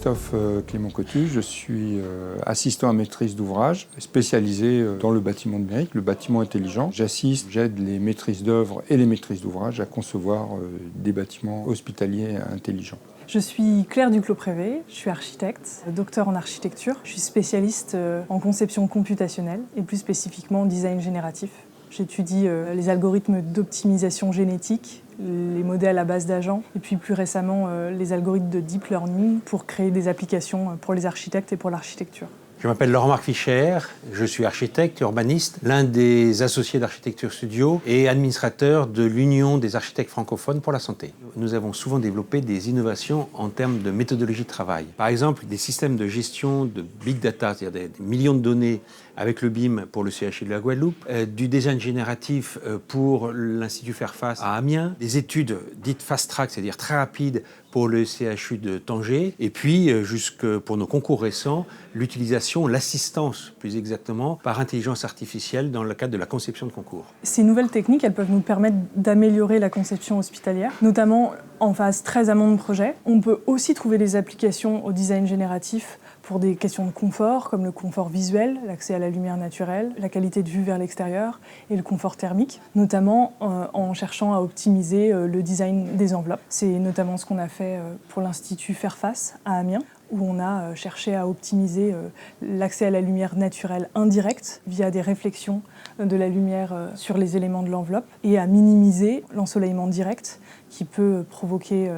Christophe Clément Cotu, je suis assistant à maîtrise d'ouvrage, spécialisé dans le bâtiment numérique, le bâtiment intelligent. J'aide les maîtrises d'œuvre et les maîtrises d'ouvrage à concevoir des bâtiments hospitaliers intelligents. Je suis Claire Duclos-Prévé, je suis architecte, docteur en architecture. Je suis spécialiste en conception computationnelle et plus spécifiquement en design génératif. J'étudie les algorithmes d'optimisation génétique, les modèles à base d'agents et puis plus récemment les algorithmes de deep learning pour créer des applications pour les architectes et pour l'architecture. Je m'appelle Laurent-Marc Fischer, je suis architecte, urbaniste, l'un des associés d'Architecture Studio et administrateur de l'Union des architectes francophones pour la santé. Nous avons souvent développé des innovations en termes de méthodologie de travail. Par exemple, des systèmes de gestion de big data, c'est-à-dire des millions de données avec le BIM pour le CHU de la Guadeloupe, du design génératif pour l'Institut Fairfax à Amiens, des études dites fast-track, c'est-à-dire très rapides pour le CHU de Tanger, et puis jusque pour nos concours récents, l'utilisation, l'assistance plus exactement, par intelligence artificielle dans le cadre de la conception de concours. Ces nouvelles techniques, elles peuvent nous permettre d'améliorer la conception hospitalière, notamment en phase très amont de projet. On peut aussi trouver des applications au design génératif pour des questions de confort, comme le confort visuel, l'accès à la lumière naturelle, la qualité de vue vers l'extérieur et le confort thermique, notamment en cherchant à optimiser le design des enveloppes. C'est notamment ce qu'on a fait pour l'Institut Fairfax à Amiens, où on a cherché à optimiser l'accès à la lumière naturelle indirecte via des réflexions de la lumière sur les éléments de l'enveloppe et à minimiser l'ensoleillement direct qui peut provoquer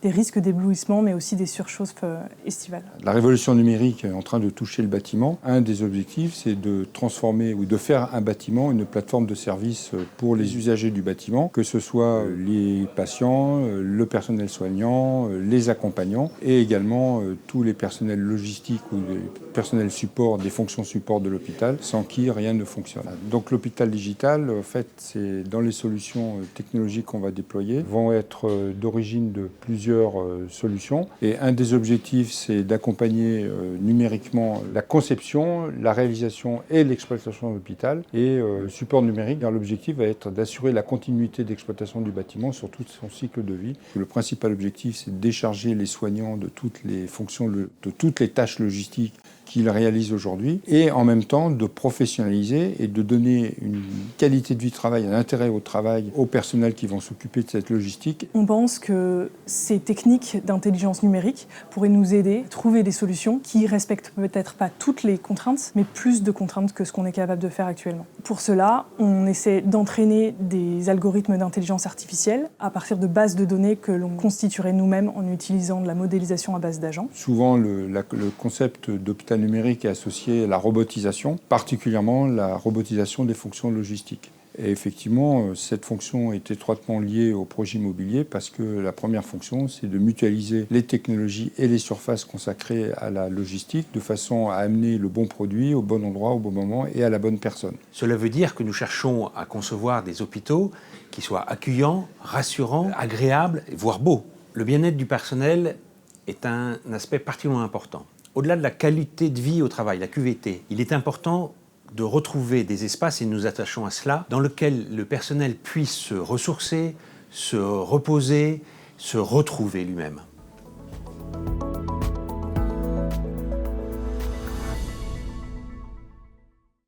des risques d'éblouissement, mais aussi des surchauffes estivales. La révolution numérique est en train de toucher le bâtiment. Un des objectifs, c'est de transformer ou de faire un bâtiment une plateforme de service pour les usagers du bâtiment, que ce soit les patients, le personnel soignant, les accompagnants et également tous les personnels logistiques ou les personnels support, des fonctions support de l'hôpital, sans qui rien ne fonctionne. Donc l'hôpital digital, en fait, c'est dans les solutions technologiques qu'on va déployer, vont être d'origine de plusieurs solutions. Et un des objectifs, c'est d'accompagner numériquement la conception, la réalisation et l'exploitation de l'hôpital. Et support numérique, l'objectif va être d'assurer la continuité d'exploitation du bâtiment sur tout son cycle de vie. Le principal objectif, c'est de décharger les soignants de toutes les fonctions, de toutes les tâches logistiques qu'ils réalisent aujourd'hui, et en même temps de professionnaliser et de donner une qualité de vie de travail, un intérêt au travail aux personnels qui vont s'occuper de cette logistique. On pense que ces techniques d'intelligence numérique pourraient nous aider à trouver des solutions qui respectent peut-être pas toutes les contraintes, mais plus de contraintes que ce qu'on est capable de faire actuellement. Pour cela, on essaie d'entraîner des algorithmes d'intelligence artificielle à partir de bases de données que l'on constituerait nous-mêmes en utilisant de la modélisation à base d'agents. Souvent, le concept d'hôpital numérique est associé à la robotisation, particulièrement la robotisation des fonctions logistiques. Et effectivement, cette fonction est étroitement liée au projet immobilier parce que la première fonction, c'est de mutualiser les technologies et les surfaces consacrées à la logistique de façon à amener le bon produit au bon endroit, au bon moment et à la bonne personne. Cela veut dire que nous cherchons à concevoir des hôpitaux qui soient accueillants, rassurants, agréables, voire beaux. Le bien-être du personnel est un aspect particulièrement important. Au-delà de la qualité de vie au travail, la QVT, il est important de retrouver des espaces, et nous attachons à cela, dans lesquels le personnel puisse se ressourcer, se reposer, se retrouver lui-même.